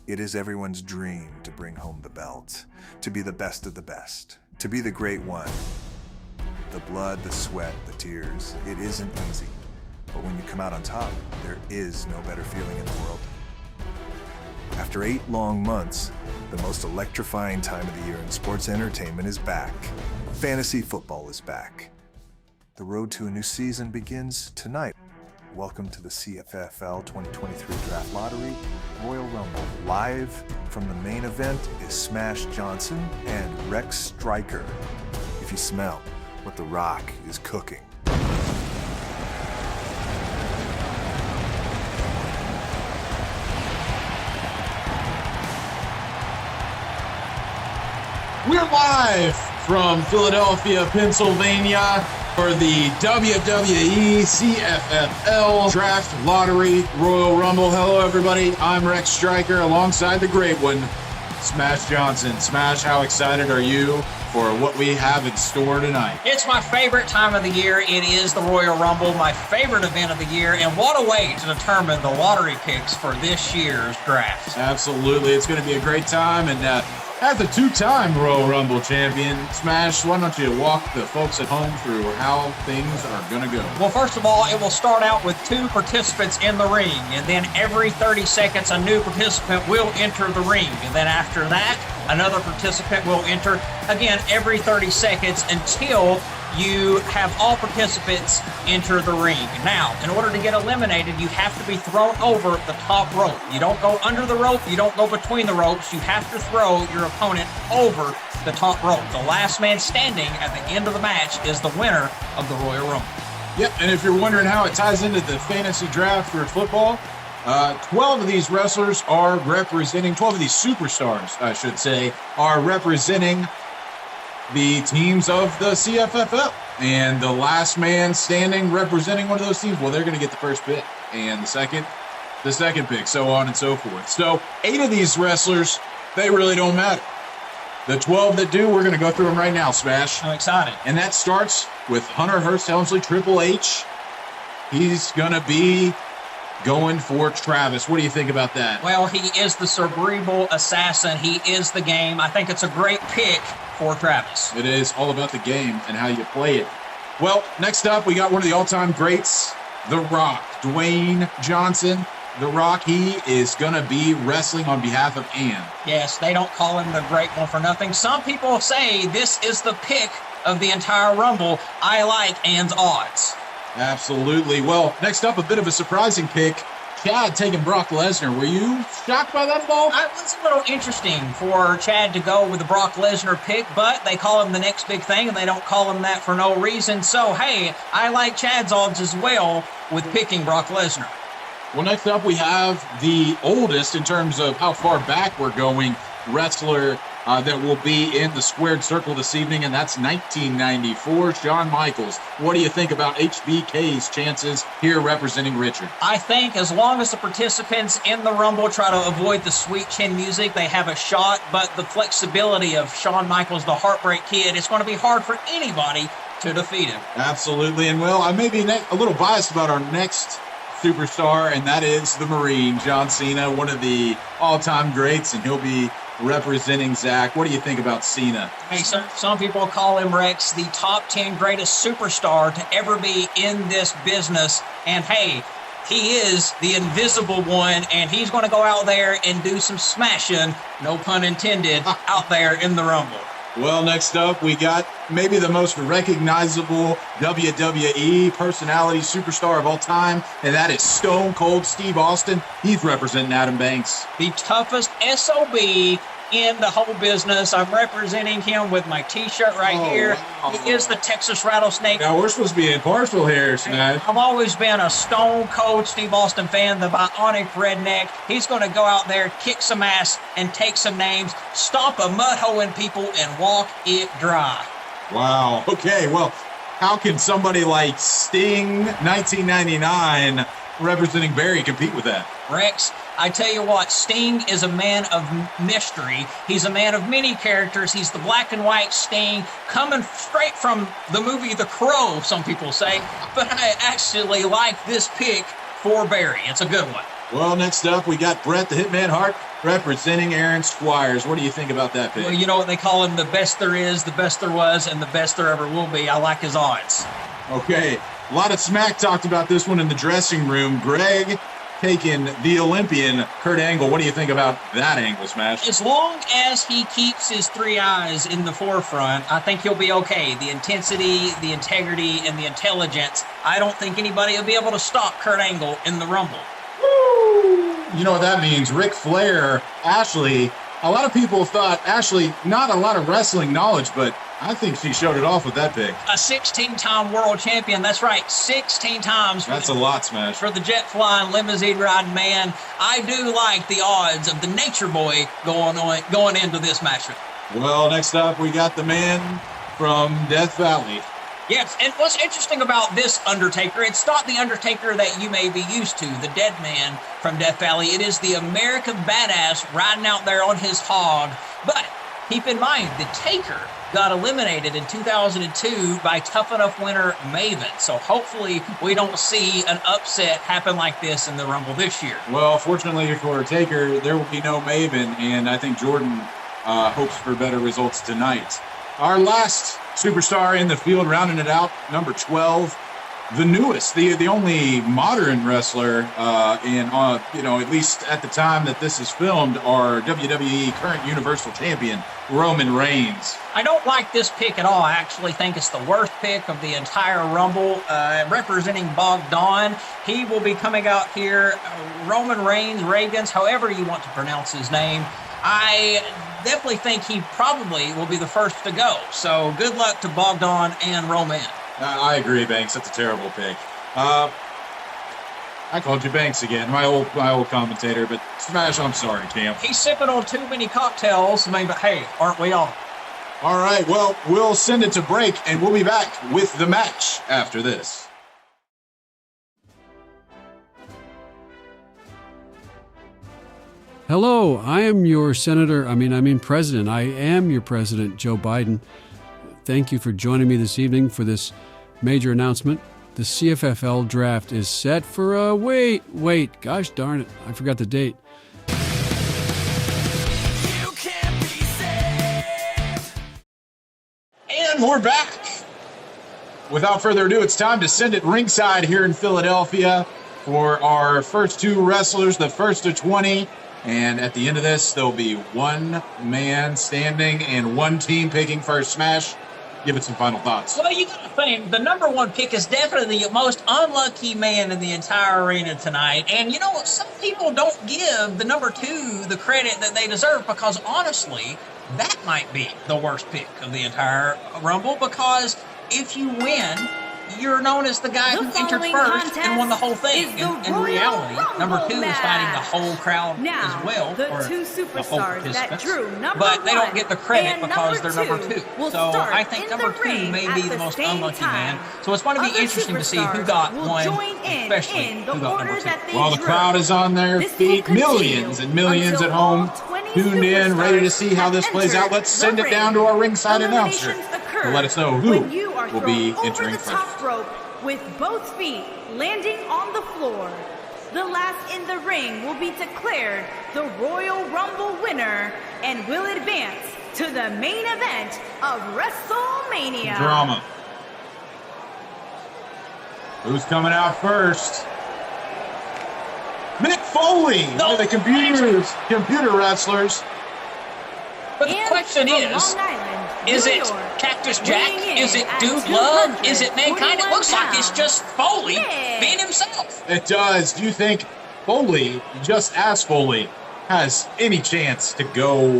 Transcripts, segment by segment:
It is everyone's dream to bring home the belt, to be the best of the best, to be the great one. The blood, the sweat, the tears, it isn't easy. But when you come out on top, there is no better feeling in the world. After 8 long months, the most electrifying time of the year in sports entertainment is back. Fantasy football is back. The road to a new season begins tonight. Welcome to the CFFL 2023 Draft Lottery Royal Rumble. Live from the main event is Smash Johnson and Rex Striker. If you smell what The Rock is cooking. We're live from Philadelphia, Pennsylvania for the WWE CFFL Draft Lottery Royal Rumble. Hello, everybody. I'm Rex Striker alongside the great one, Smash Johnson. Smash, how excited are you for what we have in store tonight? It's my favorite time of the year. It is the Royal Rumble, my favorite event of the year, and what a way to determine the lottery picks for this year's draft. Absolutely. It's going to be a great time, and as a two-time Royal Rumble champion, Smash, why don't you walk the folks at home through how things are going to go? Well, first of all, it will start out with 2 participants in the ring, and then every 30 seconds, a new participant will enter the ring. And then after that, another participant will enter again every 30 seconds until you have all participants enter the ring. Now, in order to get eliminated, you have to be thrown over the top rope. You don't go under the rope. You don't go between the ropes. You have to throw your opponent over the top rope. The last man standing at the end of the match is the winner of the Royal Rumble. Yep, and if you're wondering how it ties into the fantasy draft for football, 12 of these wrestlers are representing, 12 of these superstars, I should say, are representing the teams of the CFFL. And the last man standing representing one of those teams, well, they're going to get the first pick. And the second pick, so on and so forth. So 8 of these wrestlers, they really don't matter. The 12 that do, we're going to go through them right now, Smash. I'm excited. And that starts with Hunter Hearst Helmsley, Triple H. He's going to be going for Travis. What do you think about that? Well, he is the cerebral assassin. He is the game. I think it's a great pick for Travis. It is all about the game and how you play it. Well, next up, we got one of the all-time greats, The Rock, Dwayne Johnson. The Rock, he is going to be wrestling on behalf of Ann. Yes, they don't call him the great one for nothing. Some people say this is the pick of the entire Rumble. I like Ann's odds. Absolutely. Well, next up, a bit of a surprising pick. Chad taking Brock Lesnar. Were you shocked by that at all? It was a little interesting for Chad to go with the Brock Lesnar pick, but they call him the next big thing, and they don't call him that for no reason. So, hey, I like Chad's odds as well with picking Brock Lesnar. Well, next up, we have the oldest in terms of how far back we're going wrestler that will be in the squared circle this evening, and that's 1994, Shawn Michaels. What do you think about HBK's chances here representing Richard? I think as long as the participants in the Rumble try to avoid the sweet chin music, they have a shot, but the flexibility of Shawn Michaels, the Heartbreak Kid, it's going to be hard for anybody to defeat him. Absolutely, and well, I may be a little biased about our next superstar, and that is the Marine, John Cena, one of the all-time greats, and he'll be representing Zach. What do you think about Cena? Hey, some people call him, Rex, the top 10 greatest superstar to ever be in this business. And hey, he is the invisible one, and he's going to go out there and do some smashing, no pun intended, out there in the Rumble. Well, next up, we got maybe the most recognizable WWE personality superstar of all time, and that is Stone Cold Steve Austin. He's representing Adam Banks. The toughest SOB in the whole business. I'm representing him with my T-shirt right here. Wow. He is the Texas Rattlesnake. Now, we're supposed to be impartial here, Snad. I've always been a Stone Cold Steve Austin fan, the bionic redneck. He's going to go out there, kick some ass, and take some names, stomp a mud hole in people, and walk it dry. Wow. Okay, well, how can somebody like Sting, 1999, representing Barry, compete with that? Rex, I tell you what, Sting is a man of mystery. He's a man of many characters. He's the black and white Sting, coming straight from the movie The Crow, some people say. But I actually like this pick for Barry. It's a good one. Well, next up, we got Bret the Hitman Hart representing Aaron Squires. What do you think about that pick? Well, you know what they call him? The best there is, the best there was, and the best there ever will be. I like his odds. Okay, a lot of smack talked about this one in the dressing room. Greg taking the Olympian Kurt Angle. What do you think about that angle smash? As long as he keeps his three eyes in the forefront, I think he'll be okay. The intensity, the integrity, and the intelligence, I don't think anybody will be able to stop Kurt Angle in the Rumble. You know what that means? Ric Flair, Ashley. A lot of people thought Ashley, not a lot of wrestling knowledge, but I think she showed it off with that pick. A 16-time world champion. That's right, 16 times. That's a lot, Smash. For the jet-flying, limousine-riding man. I do like the odds of the Nature Boy going into this matchup. Well, next up, we got the man from Death Valley. Yes, and what's interesting about this Undertaker, it's not the Undertaker that you may be used to, the dead man from Death Valley. It is the American badass riding out there on his hog. But keep in mind, the Taker got eliminated in 2002 by Tough Enough winner Maven. So hopefully we don't see an upset happen like this in the Rumble this year. Well, fortunately for Taker, there will be no Maven, and I think Jordan hopes for better results tonight. Our last superstar in the field, rounding it out, number 12, the newest, the only modern wrestler at least at the time that this is filmed, our WWE current Universal Champion, Roman Reigns. I don't like this pick at all. I actually think it's the worst pick of the entire Rumble. Representing Bogdan, he will be coming out here. Roman Reigns, Reagans, however you want to pronounce his name. I definitely think he probably will be the first to go. So good luck to Bogdan and Roman. I agree, Banks. That's a terrible pick. I called you Banks again, my old commentator, but Smash, I'm sorry, champ. He's sipping on too many cocktails. I mean, but hey, aren't we all? All right, well, we'll send it to break, and we'll be back with the match after this. Hello, I am your President. I am your President, Joe Biden. Thank you for joining me this evening for this major announcement. The CFFL draft is set for gosh darn it, I forgot the date. You can't be saved. And we're back. Without further ado, it's time to send it ringside here in Philadelphia for our first two wrestlers, the first of 20. And at the end of this, there'll be one man standing and one team picking first. Smash, give it some final thoughts. Well, you got to think, the number one pick is definitely the most unlucky man in the entire arena tonight. And you know what? Some people don't give the number two the credit that they deserve because, honestly, that might be the worst pick of the entire Rumble because if you win, you're known as the guy who entered first and won the whole thing. In reality, number two is fighting the whole crowd as well, or the whole participants. But they don't get the credit because they're number two. So I think number two may be the most unlucky man. So it's going to be interesting to see who got one, especially who got number two. While the crowd is on their feet, millions and millions at home tuned in, ready to see how this plays out. Let's send it down to our ringside announcer to let us know who will be entering first. Rope with both feet landing on the floor. The last in the ring will be declared the Royal Rumble winner and will advance to the main event of WrestleMania. Drama. Who's coming out first? Mick Foley, one of the computer wrestlers. But the question is it Cactus Jack? Is it Dude Love? Is it Mankind? It looks like it's just Foley being himself. It does. Do you think Foley, just as Foley, has any chance to go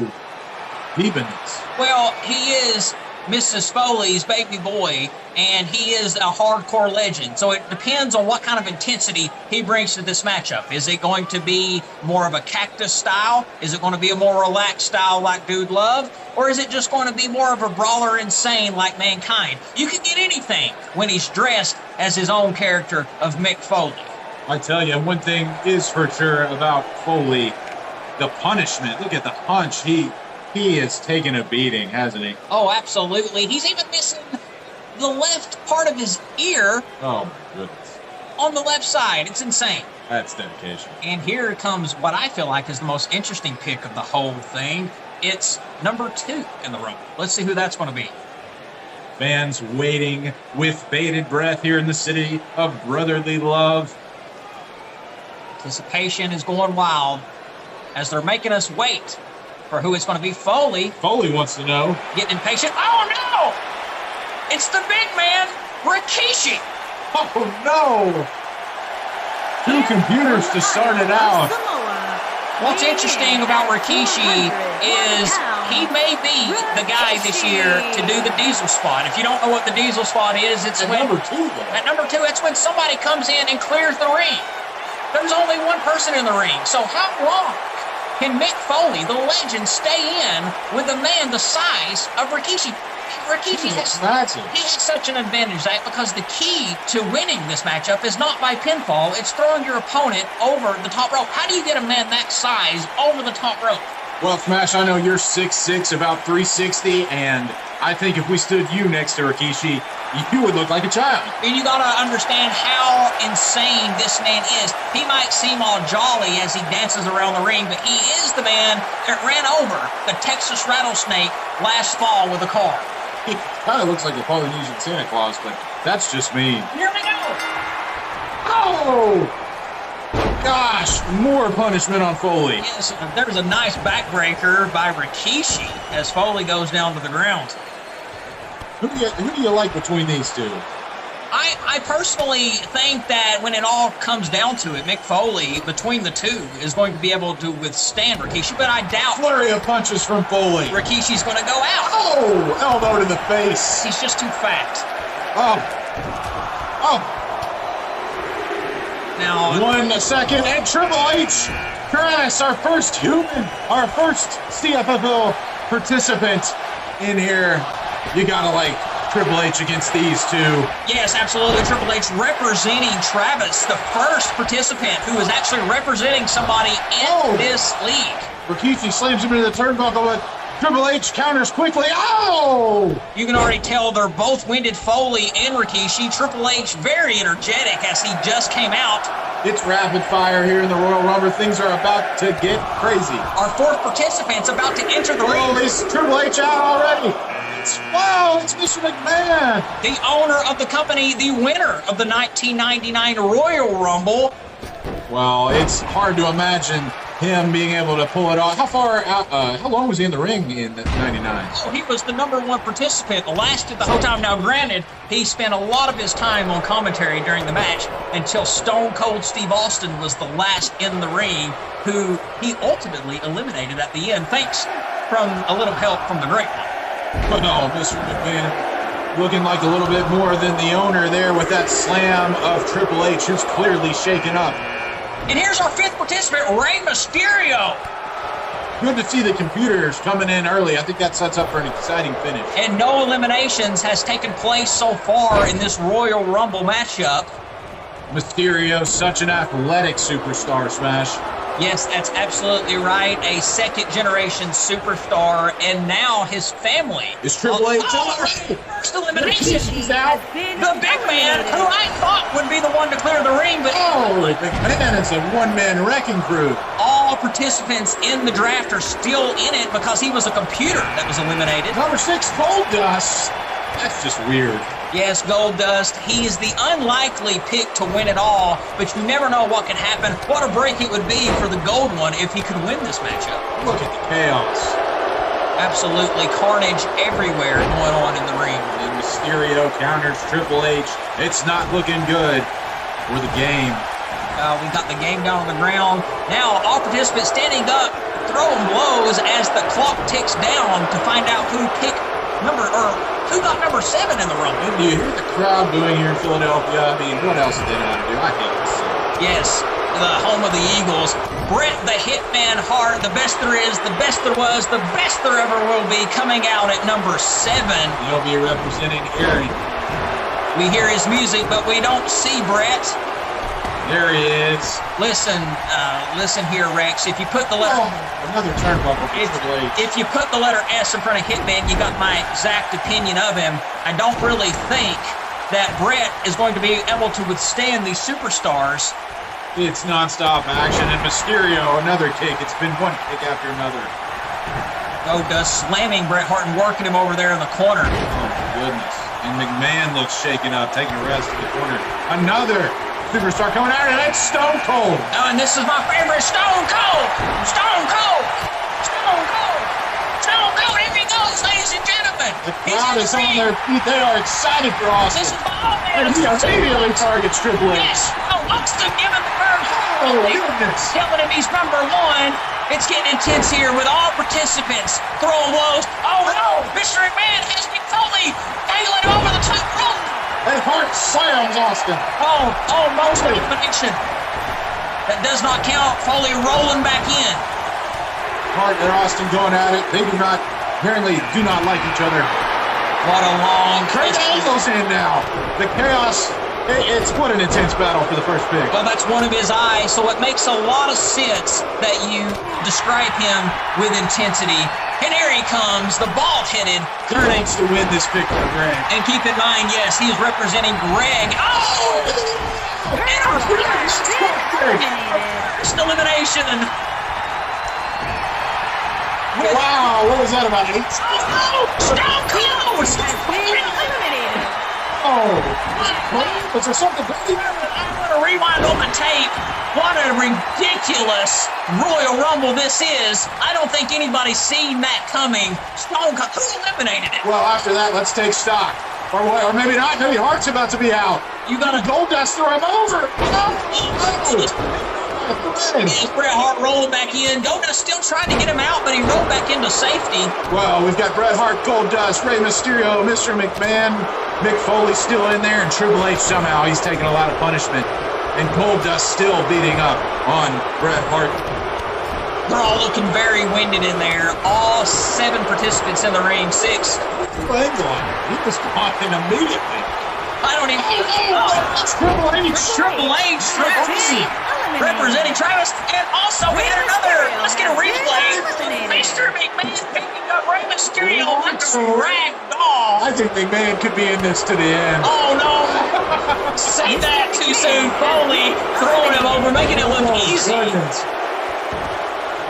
deep in this? Well, he is Mrs. Foley's baby boy, and he is a hardcore legend. So it depends on what kind of intensity he brings to this matchup. Is it going to be more of a Cactus style? Is it going to be a more relaxed style like Dude Love? Or is it just going to be more of a brawler insane like Mankind? You can get anything when he's dressed as his own character of Mick Foley. I tell you, one thing is for sure about Foley, the punishment. Look at the punch. He has taken a beating, hasn't he? Oh, absolutely. He's even missing the left part of his ear. Oh, my goodness. on the left side. It's insane. That's dedication. And here comes what I feel like is the most interesting pick of the whole thing. It's number 2 in the Rumble. Let's see who that's going to be. Fans waiting with bated breath here in the city of brotherly love. Anticipation is going wild as they're making us wait for who it's going to be. Foley Wants to know. getting impatient. Oh, no! It's the big man, Rikishi. Oh, no! 2 computers to start it out. What's interesting about Rikishi is he may be the guy this year to do the diesel spot. If you don't know what the diesel spot is, it's At when number 2, though. at number 2, it's when somebody comes in and clears the ring. There's only one person in the ring. So how long can Mick Foley, the legend, stay in with a man the size of Rikishi? Rikishi has such an advantage, Zach, because the key to winning this matchup is not by pinfall. It's throwing your opponent over the top rope. How do you get a man that size over the top rope? Well, Smash, I know you're 6'6", about 360, and I think if we stood you next to Rikishi, you would look like a child. And you got to understand how insane this man is. He might seem all jolly as he dances around the ring, but he is the man that ran over the Texas rattlesnake last fall with a car. He kind of looks like a Polynesian Santa Claus, but that's just me. Here we go. Oh! Gosh, more punishment on Foley. Yes, there's a nice backbreaker by Rikishi as Foley goes down to the ground. Who do you like between these two? I personally think that when it all comes down to it, Mick Foley, between the two, is going to be able to withstand Rikishi, but I doubt Flurry of punches from Foley. Rikishi's going to go out. Oh, elbow to the face. He's just too fat. Oh. Now, 1 second, and Triple H, Chris, our first human, our first CFFL participant in here. You gotta like Triple H against these two. yes, absolutely. Triple H representing Travis, the first participant who is actually representing somebody in this league. Rikishi slams him into the turnbuckle, but Triple H counters quickly. Oh! You can already tell they're both winded, Foley and Rikishi. Triple H very energetic as he just came out. It's rapid fire here in the Royal Rumble. Things are about to get crazy. Our 4th participant's about to enter the ring. Oh, is Triple H out already? It's Mr. McMahon. The owner of the company, the winner of the 1999 Royal Rumble. Well, it's hard to imagine him being able to pull it off. How long was he in the ring in '99? Oh, he was the number 1 participant, lasted the whole time. Now, granted, he spent a lot of his time on commentary during the match until Stone Cold Steve Austin was the last in the ring, who he ultimately eliminated at the end, thanks from a little help from the Great One. But no, Mr. McMahon looking like a little bit more than the owner there with that slam of Triple H, who's clearly shaken up. And here's our 5th participant, Rey Mysterio. Good to see the computers coming in early. I think that sets up for an exciting finish. And no eliminations has taken place so far in this Royal Rumble matchup. Mysterio, such an athletic superstar, Smash. Yes, that's absolutely right. A 2nd-generation superstar, and now his family. Is Triple H first elimination. He's out. The big man, who I thought would be the one to clear the ring, but McMahon is a one-man wrecking crew. all participants in the draft are still in it because he was a computer that was eliminated. Number 6, Goldust. That's just weird. Yes, Goldust. He is the unlikely pick to win it all, but you never know what can happen. What a break it would be for the Gold One if he could win this matchup. Look at the chaos. Absolutely carnage everywhere going on in the ring. And Mysterio counters Triple H. It's not looking good for the game. We got the game down on the ground. Now all participants standing up, throwing blows as the clock ticks down to find out who got number 7 in the Rumble. And do you hear the crowd booing here in Philadelphia? I mean, what else do they know how to do? I hate this. Yes, the home of the Eagles. Bret the Hitman Hart, the best there is, the best there was, the best there ever will be, coming out at number 7. He'll be representing Aaron. We hear his music, but we don't see Bret. There he is. Listen here, Rex. If you put the letter... another turnbuckle for Triple H. If you put the letter S in front of Hitman, you got my exact opinion of him. I don't really think that Brett is going to be able to withstand these superstars. It's nonstop action, and Mysterio, another kick. It's been one kick after another. Goldust slamming Bret Hart and working him over there in the corner. Oh, my goodness. And McMahon looks shaken up, taking a rest in the corner. Another superstar coming out, and that's Stone Cold. Oh, and this is my favorite, Stone Cold! Stone Cold! Stone Cold! Stone Cold! Here he goes, ladies and gentlemen! The crowd is on their feet. They are excited for Austin. This is my old man. And he immediately targets Triple H. Yes! Oh, Austin giving the bird. Oh, goodness. Telling him he's number one. It's getting intense here with all participants throwing blows. Oh, no! Mr. McMahon has Mick Foley dangling over the top rope. And Hart slams Austin. Oh, most elimination. That does not count. Foley rolling back in. Hart and Austin going at it. They apparently do not like each other. What a long Kurt Angle's in now. The chaos. It's what an intense battle for the first pick. Well, that's one of his eyes, so it makes a lot of sense that you describe him with intensity. And here he comes, the bald-headed. Kurt needs to win this pick for Greg. And keep in mind, yes, he is representing Greg. Oh! And our first elimination. Wow, what was that about? 8? Oh, Stone Cold! Has been eliminated. Oh, was there something? I'm going to rewind on the tape. What a ridiculous Royal Rumble this is. I don't think anybody's seen that coming. Stone Cold, who eliminated it? Well, after that, let's take stock. Or maybe not. Maybe Hart's about to be out. You got a Goldust throw him over. Is Bret Hart rolling back in. Goldust still trying to get him out, but he rolled back into safety. Well, we've got Bret Hart, Goldust, Rey Mysterio, Mr. McMahon, Mick Foley still in there, and Triple H somehow he's taking a lot of punishment. And Goldust still beating up on Bret Hart. They're all looking very winded in there. All 7 participants in the ring. 6. He was gone immediately. I don't even. Triple H. Representing Travis. And also we had another. Let's get a replay. Mr. McMahon picking up Rey Mysterio like a rag doll. I think McMahon could be in this to the end. Oh no. Say that too soon. Foley throwing him over, making it look easy. Goodness.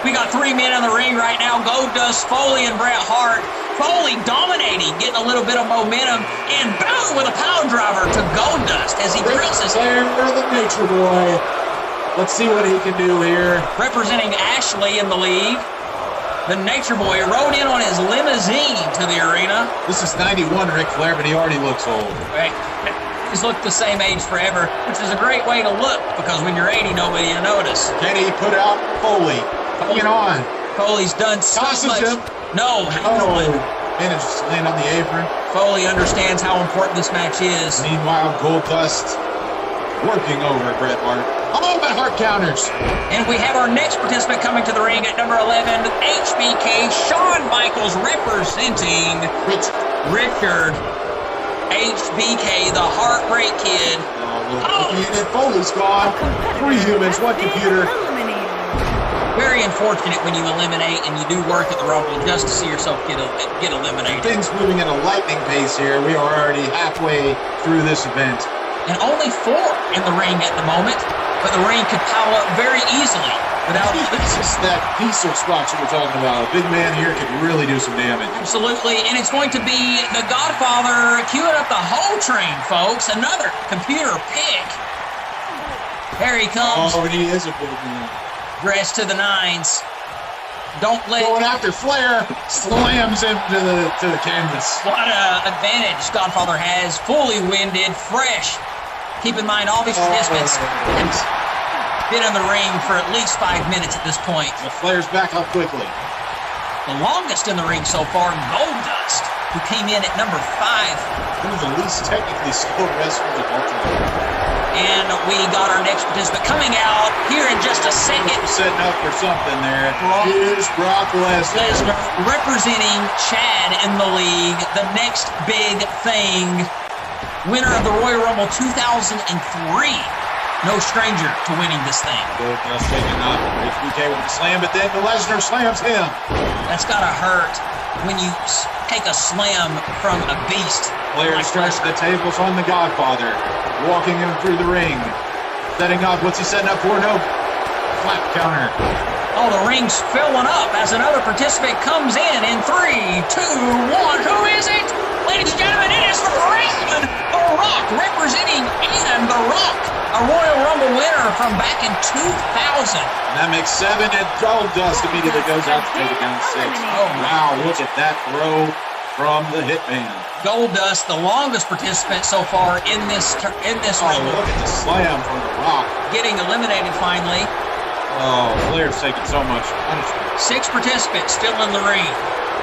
We got 3 men in the ring right now. Goldust, Foley, and Bret Hart. Foley dominating, getting a little bit of momentum, and boom, with a power driver to Goldust as he drills his hair. There, the Nature Boy. Let's see what he can do here. Representing Ashley in the league, the Nature Boy rode in on his limousine to the arena. This is 91 Ric Flair, but he already looks old. Right. He's looked the same age forever, which is a great way to look, because when you're 80, nobody will notice. Can he put out Foley? Hanging on. Foley's done so Tosses much. him. No. And it just land on the apron. Foley understands how important this match is. Meanwhile, Goldust working over Bret Hart. Oh, Bret Hart counters. And we have our next participant coming to the ring at number 11, HBK, Shawn Michaels representing Richard. HBK, the Heartbreak Kid. And Foley's gone. 3 humans, 1 computer. Very unfortunate when you eliminate and you do work at the Rumble just to see yourself get eliminated. Things moving at a lightning pace here. We are already halfway through this event. And only 4 in the ring at the moment, but the ring could pile up very easily without. This is that pizza spot you were talking about. A big man here could really do some damage. Absolutely, and it's going to be the Godfather queuing up the whole train, folks. Another computer pick. There he comes. Oh, he is a big man. Dressed to the nines. Don't let. Going after Flair, slams him to the canvas. What an advantage Godfather has. Fully winded, fresh. Keep in mind, all these participants have been in the ring for at least 5 minutes at this point. The Flair's back up quickly. The longest in the ring so far, Goldust, who came in at number 5. One of the least technically skilled wrestlers of all time. And we got our next participant coming out here in just a second. Setting up for something there. Here's Brock Lesnar. Representing Chad in the league, the next big thing. Winner of the Royal Rumble 2003. No stranger to winning this thing. Goldust taking up. HBK with the slam, but then Lesnar slams him. That's gotta hurt. when you take a slam from a beast. Flair stretched the tables on the Godfather, walking him through the ring. Setting up, what's he setting up for? No. Flap counter. Oh, the ring's filling up as another participant comes in 3, 2, 1. Who is it? Ladies and gentlemen, it is The Rock, representing and The Rock, a Royal Rumble winner from back in 2000. And that makes 7, and Goldust immediately goes out to take it down 6. Oh, wow, look at that throw from the Hitman. Goldust, the longest participant so far in this Rumble. Look at the slam from The Rock. Getting eliminated finally. Oh, Flair's taking so much punishment. 6 participants still in the ring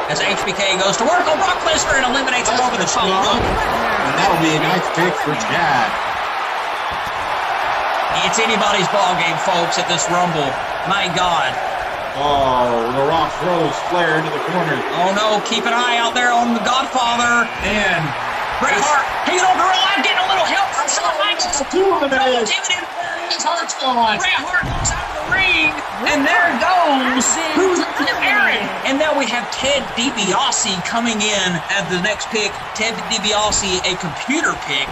as HBK goes to work on Brock Lesnar and eliminates him over the top rope. And that'll be a nice pick for Chad. It's anybody's ball game, folks, at this Rumble. My God. Oh, The Rock throws Flair into the corner. Oh, no. Keep an eye out there on the Godfather. And Bret Hart hanging on the line, getting a little help from Shawn Michaels. 2 eliminated. His heart's gone. Bret Hart goes out of the ring, and there goes who's Aaron. And now we have Ted DiBiase coming in at the next pick. Ted DiBiase, a computer pick.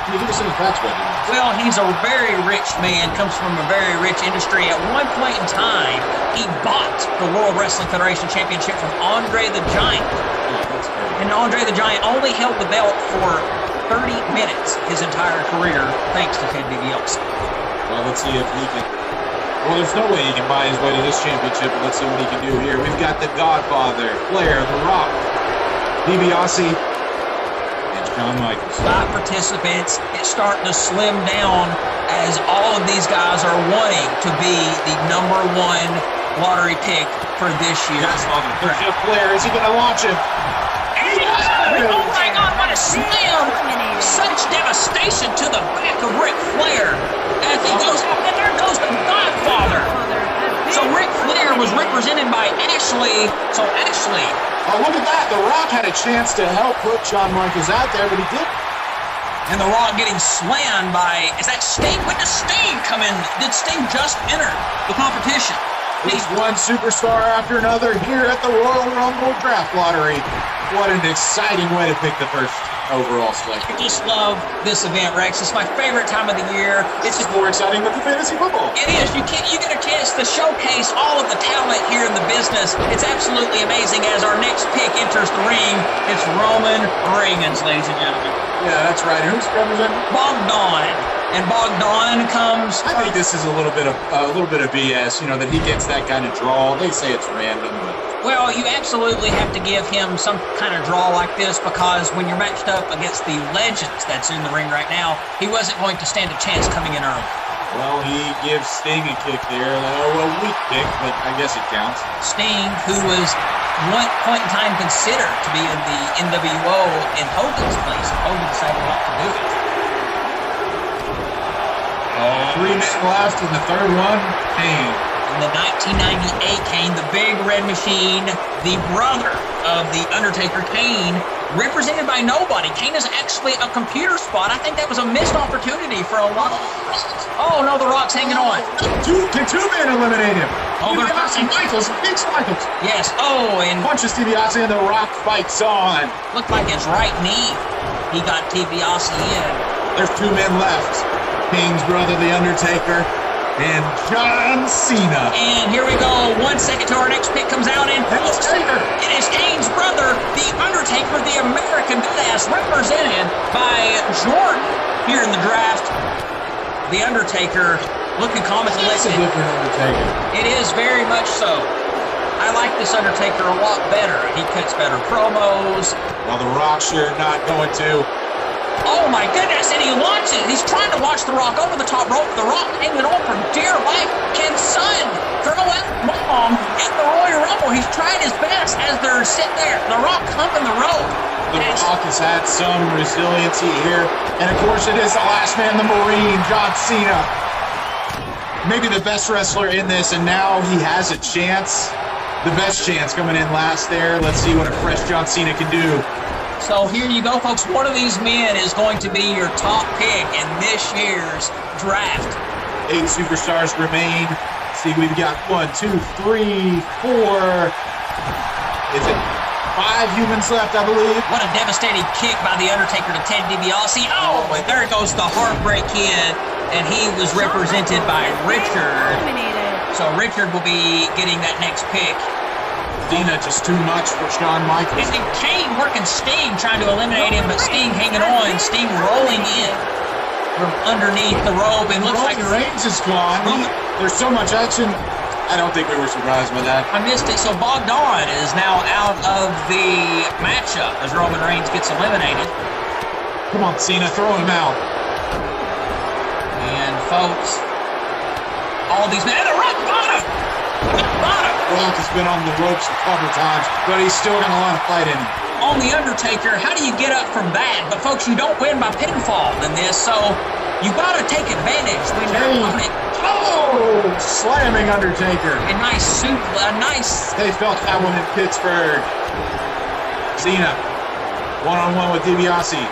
Can you give us any facts about him? Well, he's a very rich man, comes from a very rich industry. At one point in time, he bought the World Wrestling Federation Championship from Andre the Giant. And Andre the Giant only held the belt for 30 minutes his entire career, thanks to Ted DiBiase. Well, let's see if he can. Well, there's no way he can buy his way to this championship, but let's see what he can do here. We've got the Godfather, Flair, The Rock, DiBiase, and Shawn Michaels. 5 participants. It's starting to slim down as all of these guys are wanting to be the #1 lottery pick for this year. There's just Flair. Is he going to launch him? Oh my God, what a slam! Such devastation to the back of Ric Flair as he goes out, and there goes the Godfather. So Ric Flair was represented by Ashley. So Ashley. Oh, look at that. The Rock had a chance to help put Shawn Michaels out there, but he didn't. And The Rock getting slammed by, is that Sting? When does Sting come in? Did Sting just enter the competition? He's one superstar after another here at the Royal Rumble Draft Lottery. What an exciting way to pick the first overall selection. I just love this event, Rex. It's my favorite time of the year. It's just more exciting than the fantasy football. It is. You get a chance to showcase all of the talent here in the business. It's absolutely amazing as our next pick enters the ring. It's Roman Reigns, ladies and gentlemen. Yeah, that's right. Who's representing? Bogdan. And Bogdan comes. I think this is a little bit of BS. You know that he gets that kind of draw. They say it's random, but well, you absolutely have to give him some kind of draw like this because when you're matched up against the legends that's in the ring right now, he wasn't going to stand a chance coming in early. Well, he gives Sting a kick there. A weak kick, but I guess it counts. Sting, who was one point in time considered to be in the NWO in Hogan's place, and Hogan decided not to do it. 3 men left in the third one. Kane. In the 1998 Kane, the Big Red Machine, the brother of the Undertaker, Kane, represented by nobody. Kane is actually a computer spot. I think that was a missed opportunity for a lot of. Oh no, The Rock's hanging on. Two men eliminate him. Oh, they're DiBiase, Michaels, beats Michaels. Yes. Oh, and punches DiBiase and The Rock fights on. Looked like his right knee. He got DiBiase in. There's 2 men left. Kane's brother, The Undertaker, and John Cena. And here we go. 1 second till our next pick comes out. And it is Kane's brother, The Undertaker, the American Badass, represented by Jordan here in the draft. The Undertaker looking comically. It's a different Undertaker. It is very much so. I like this Undertaker a lot better. He cuts better promos. Well, The Rock sure not going to. Oh my goodness, and he launches. He's trying to launch The Rock over the top rope. The Rock hanging on for dear life. Can son throw out mom in the Royal Rumble? He's trying his best as they're sitting there. The Rock humping the rope. The Rock has had some resiliency here. And of course it is the last man, the Marine, John Cena. Maybe the best wrestler in this, and now he has a chance. The best chance coming in last there. Let's see what a fresh John Cena can do. So here you go, folks. One of these men is going to be your top pick in this year's draft. 8 superstars remain. Let's see, we've got 1, 2, 3, 4. Is it 5 humans left, I believe. What a devastating kick by The Undertaker to Ted DiBiase. Oh, and there goes the Heartbreak Kid, and he was represented by Richard. So Richard will be getting that next pick. Cena just too much for Shawn Michaels. And Kane working Sting, trying to eliminate him, but Sting hanging on. Sting rolling in from underneath the rope. And looks like Reigns is gone. There's so much action. I don't think we were surprised by that. I missed it. So Bogdan is now out of the matchup as Roman Reigns gets eliminated. Come on, Cena, throw him out. And folks, all these men, and the Rock bottom! Rock has been on the ropes a couple times, but he's still got a lot of fight in him. On The Undertaker, how do you get up from that? But folks, you don't win by pinfall in this, so you got to take advantage when you're on it. Oh, slamming Undertaker. A nice. They felt that one in Pittsburgh. Cena, one-on-one with DiBiase.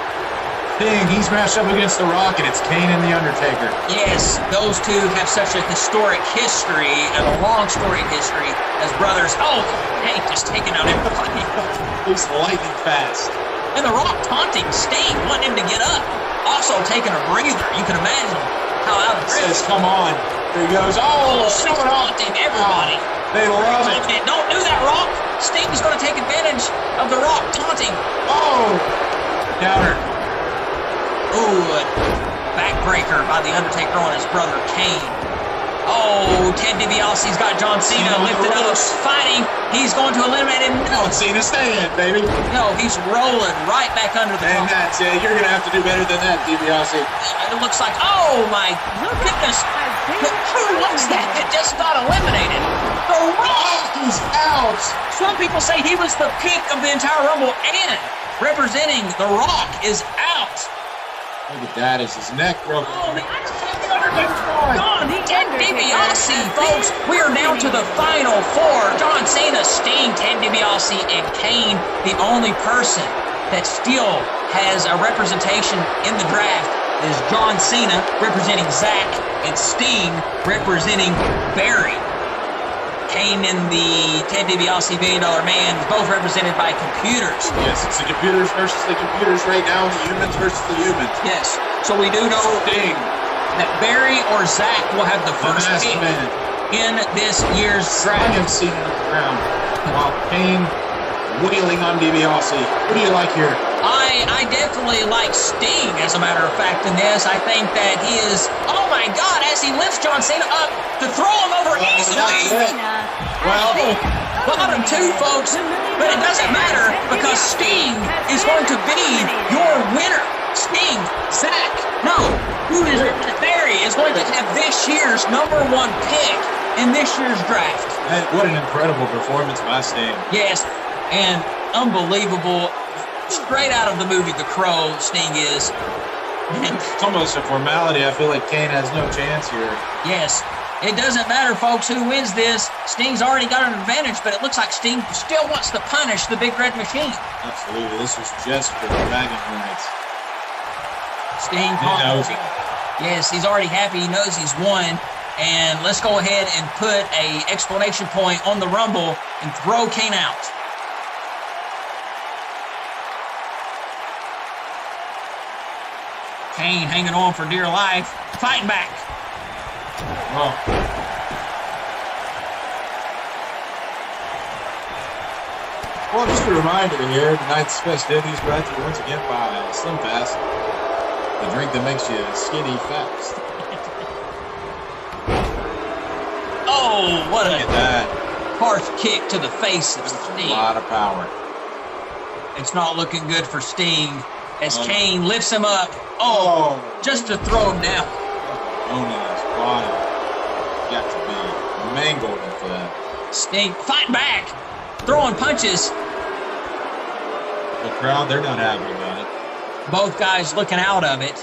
Sting, he's matched up against The Rock, and it's Kane and The Undertaker. Yes, those two have such a historic history and a long storied history as brothers. Oh, Kane just taking out everybody. He's lightning fast. And The Rock taunting Sting, wanting him to get up. Also taking a breather. You can imagine how out of breath. Says, come on. There he goes. Oh, Sting's taunting everybody. They love it. Don't do that, Rock. Sting's going to take advantage of The Rock taunting. Oh, counter. Ooh, backbreaker by The Undertaker on his brother Kane. Oh, Ted DiBiase's got John Cena lifted up, fighting. He's going to eliminate him. No, Cena, stay in, baby. No, he's rolling right back under the And that's it. You're going to have to do better than that, DiBiase. It looks like, oh my goodness. Who was that just got eliminated? The Rock! He's out. Some people say he was the pick of the entire Rumble, and representing The Rock is out. Look at that. Is his neck broken? Oh, Ted DiBiase, folks. We are down to the final 4. John Cena, Sting, Ted DiBiase, and Kane. The only person that still has a representation in the draft is John Cena representing Zack and Sting representing Barry. Kane and the Ted DiBiase $1 Billion Man, both represented by computers. Yes, it's the computers versus the computers right now, the humans versus the humans. Yes, so we do know Sting that Barry or Zack will have the first pick in this year's draft. I have seen it on the ground while Kane wailing on DiBiase. What do you like here? I definitely like Sting, as a matter of fact, in this. I think that he is, oh my God, as he lifts John Cena up to throw him over easily. Well, bottom 2, folks, but it doesn't matter because Sting is going to be your winner. Sting, Zack, no, who is Barry is going to have this year's #1 pick in this year's draft. What an incredible performance by Sting. Yes, and unbelievable. Straight out of the movie The Crow, Sting is. It's almost a formality. I feel like Kane has no chance here. Yes. It doesn't matter, folks, who wins this. Sting's already got an advantage, but it looks like Sting still wants to punish the Big Red Machine. Absolutely. This was just for the bragging rights. Sting. He knows it. Yes, he's already happy. He knows he's won. And let's go ahead and put a exclamation point on the Rumble and throw Kane out. Kane hanging on for dear life, fighting back. Oh. Well, just a reminder here, tonight's festivities brought to you once again by Slim Fast, the drink that makes you skinny fast. Oh, what Look at that. harsh kick to the face of Sting. A lot of power. It's not looking good for Sting as Kane lifts him up. Oh, just to throw him down. Owning his body. Got to be mangled with that. Sting fighting back, throwing punches. The crowd, they're not happy about it. Both guys looking out of it.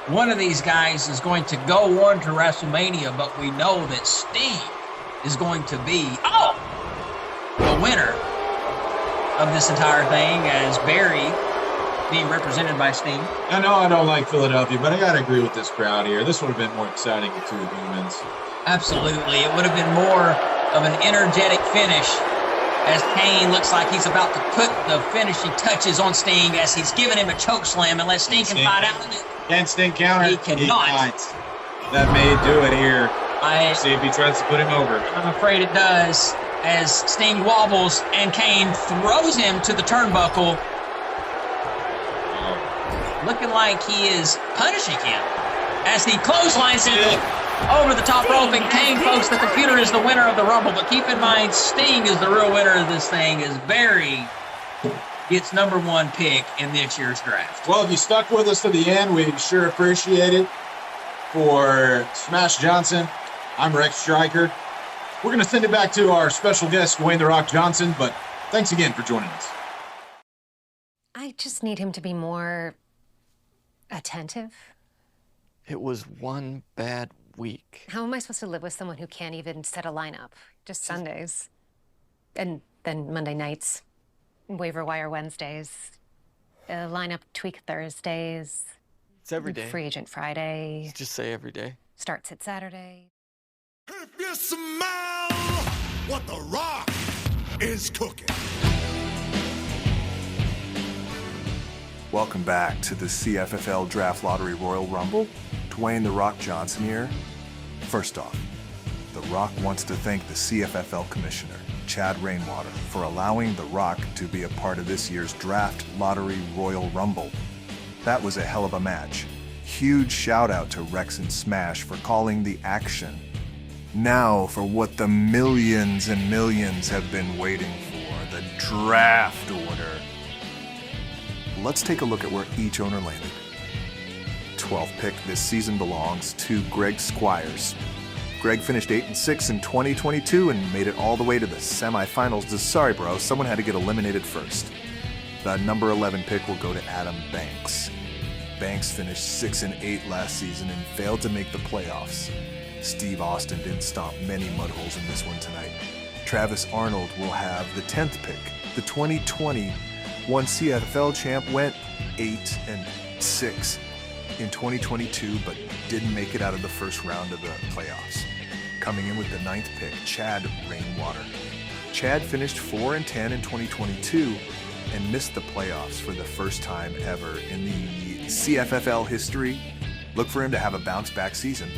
One of these guys is going to go on to WrestleMania, but we know that Sting is going to be, the winner of this entire thing, as Barry being represented by Sting. I know I don't like Philadelphia, but I got to agree with this crowd here. This would have been more exciting with 2 humans. Absolutely. It would have been more of an energetic finish as Kane looks like he's about to put the finishing touches on Sting as he's giving him a choke slam unless Sting can fight out of it. Can Sting counter? He cannot. That may do it here. See if he tries to put him over. I'm afraid it does, as Sting wobbles and Kane throws him to the turnbuckle. Looking like he is punishing him as he clotheslines him over the top rope. And Kane, folks, the computer is the winner of the Rumble. But keep in mind, Sting is the real winner of this thing, as Barry gets number 1 pick in this year's draft. Well, if you stuck with us to the end, we sure appreciate it. For Smash Johnson, I'm Rex Stryker. We're going to send it back to our special guest, Dwayne "The Rock" Johnson, but thanks again for joining us. I just need him to be more attentive. It was one bad week. How am I supposed to live with someone who can't even set a lineup? Just Sundays. And then Monday nights. Waiver wire Wednesdays. Lineup tweak Thursdays. It's every day. Free agent Friday. Just say every day. Starts at Saturday. If you smell what The Rock is cooking. Welcome back to the CFFL Draft Lottery Royal Rumble. Dwayne "The Rock" Johnson here. First off, The Rock wants to thank the CFFL Commissioner, Chad Rainwater, for allowing The Rock to be a part of this year's Draft Lottery Royal Rumble. That was a hell of a match. Huge shout out to Rex and Smash for calling the action. Now for what the millions and millions have been waiting for, the draft order. Let's take a look at where each owner landed. 12th pick this season belongs to Greg Squires. Greg finished 8-6 in 2022 and made it all the way to the semifinals. Sorry, bro, someone had to get eliminated first. The number 11 pick will go to Adam Banks. Banks finished 6-8 last season and failed to make the playoffs. Steve Austin didn't stomp many mud holes in this one tonight. Travis Arnold will have the 10th pick. The 2021 CFFL champ went 8-6 in 2022, but didn't make it out of the first round of the playoffs. Coming in with the 9th pick, Chad Rainwater. Chad finished 4-10 in 2022 and missed the playoffs for the first time ever in the CFFL history. Look for him to have a bounce-back season.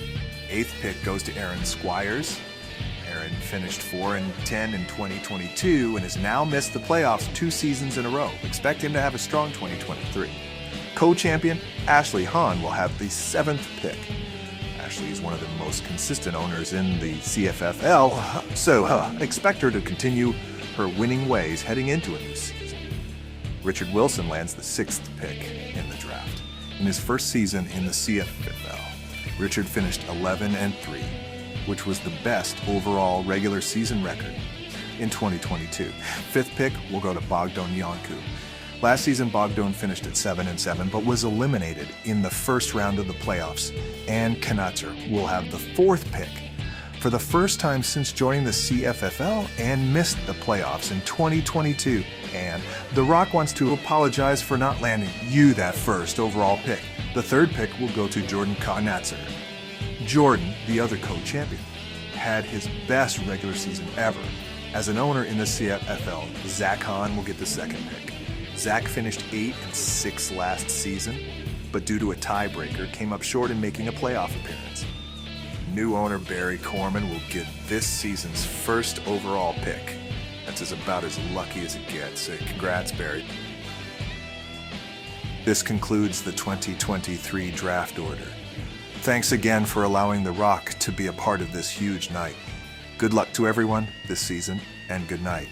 8th pick goes to Aaron Squires. Aaron finished 4-10 in 2022 and has now missed the playoffs 2 seasons in a row. Expect him to have a strong 2023. Co-champion Ashley Hahn will have the 7th pick. Ashley is one of the most consistent owners in the CFFL, so expect her to continue her winning ways heading into a new season. Richard Wilson lands the 6th pick in the draft. In his first season in the CFFL, Richard finished 11-3, which was the best overall regular season record in 2022. 5th pick will go to Bogdan Yanku. Last season, Bogdan finished at 7-7, but was eliminated in the first round of the playoffs. Ann Knutzer will have the 4th pick. For the first time since joining the CFFL, Ann missed the playoffs in 2022. And The Rock wants to apologize for not landing you that first overall pick. The 3rd pick will go to Jordan Knutzer. Jordan, the other co-champion, had his best regular season ever. As an owner in the CFFL, Zach Hahn will get the 2nd pick. Zach finished 8-6 last season, but due to a tiebreaker, came up short in making a playoff appearance. New owner Barry Corman will get this season's first overall pick. That's about as lucky as it gets, so congrats, Barry. This concludes the 2023 draft order. Thanks again for allowing The Rock to be a part of this huge night. Good luck to everyone this season, and good night.